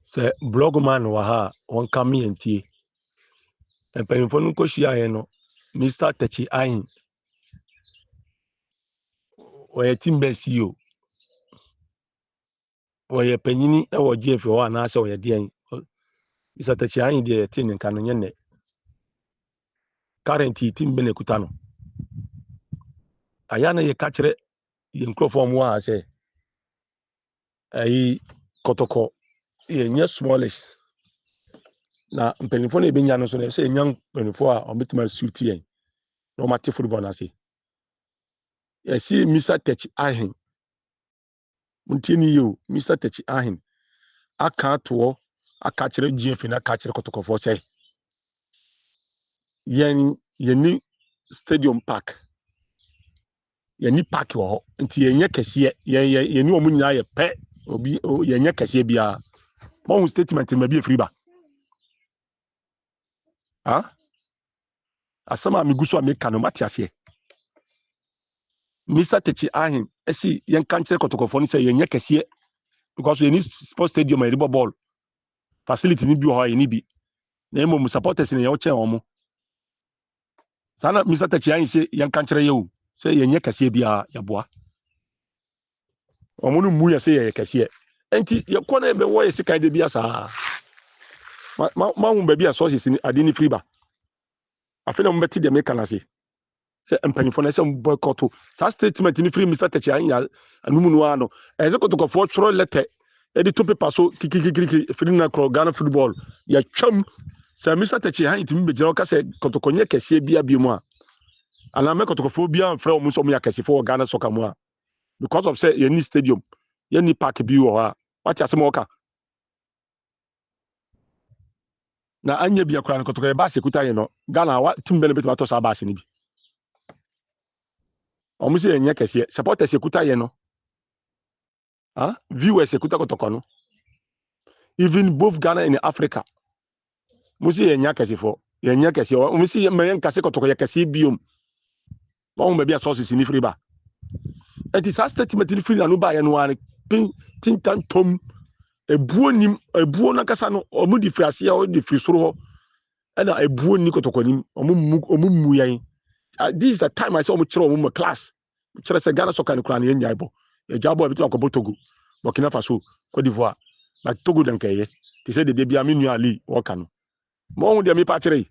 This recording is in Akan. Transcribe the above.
Se blogman wa ha won kam yentie. Empanimfo no kohyia ye no Mr. Techi Ahin. Oye timbe CEO. Oye panyini e wo GF ho ana ase oye de. Mr. Techi Ahin de tin nka no nye ne. Currently timbe ne kuta no. Aya na ye ka kire ye nkrofo mo a se ayi kotoko ye nye smallish na mpanimfo na ebenya no so na se enya mpanimfo a ometima suit yen no mate football na se. Ye si Mr. Techi Ahin Muntini you, Mr. Techi Ahin. Aka to aka kire GF na aka kire kotokofo say. Yeni stadium park. Yeni park wo ho. Nti yenye kese yeni omu nyina ye pe obi yenye kese bia. Mo statement ma bi free ba. Ha? Asama mi guso ameka no matiase. Mr. Techi Ahin esi yen kan kire kotokofo ni say yenye kese because yeni sports stadium e ball facility ni bi ho yeni bi. Na emo supporters ni ye wo chen omo. Sana Mr. Techi Ahin say yan kan kire ye o say yenye kase bia ya boa omo no mu ye say ye kase enti ye ko na be wo ye sika de bia sa ma hu ba bia sources ni ade ni free ba afena mo beti de me kana say empanifo na say boycott sa statement ni free Mr. Techi Ahin ya anumu no ano ezekotoko for choro letter edi to paper so kikikikiki free na Ghana football ya twam sa Mr. Techi Ahin timi be jira ka say kotoko nye kase bia bi mu a ana me kotokofo bia mfra omu so mu ya kase for Ghana soccer mu a because of say any stadium any park bi wo ha what you asem oka na anya bi akura kotoko e ba sekuta ye no Ghana wa timbe le betima to sa ba se ni bi omu se enye kese supporters sekuta ye no viewers sekuta kotoko no even both Ghana and Africa musi enya kese fo enya kese omu se me yen kase kotoko ye kese biom ba omu be sources ni free ba et is a statement ni free na no ba ye no an pin tintan tom ebuo na kasa no omu di frase ya o di free soro ho na ebuo ni kotokonim omu mu yan this is the time I say omu kire omu class kire say Ghana soccer ni kura na yenya ibo e jabo ebitu akobo Togo Burkina Faso Cote d'Ivoire na Togo den keye ti say de bia me nua ali wo ka no mo hu de me pa kire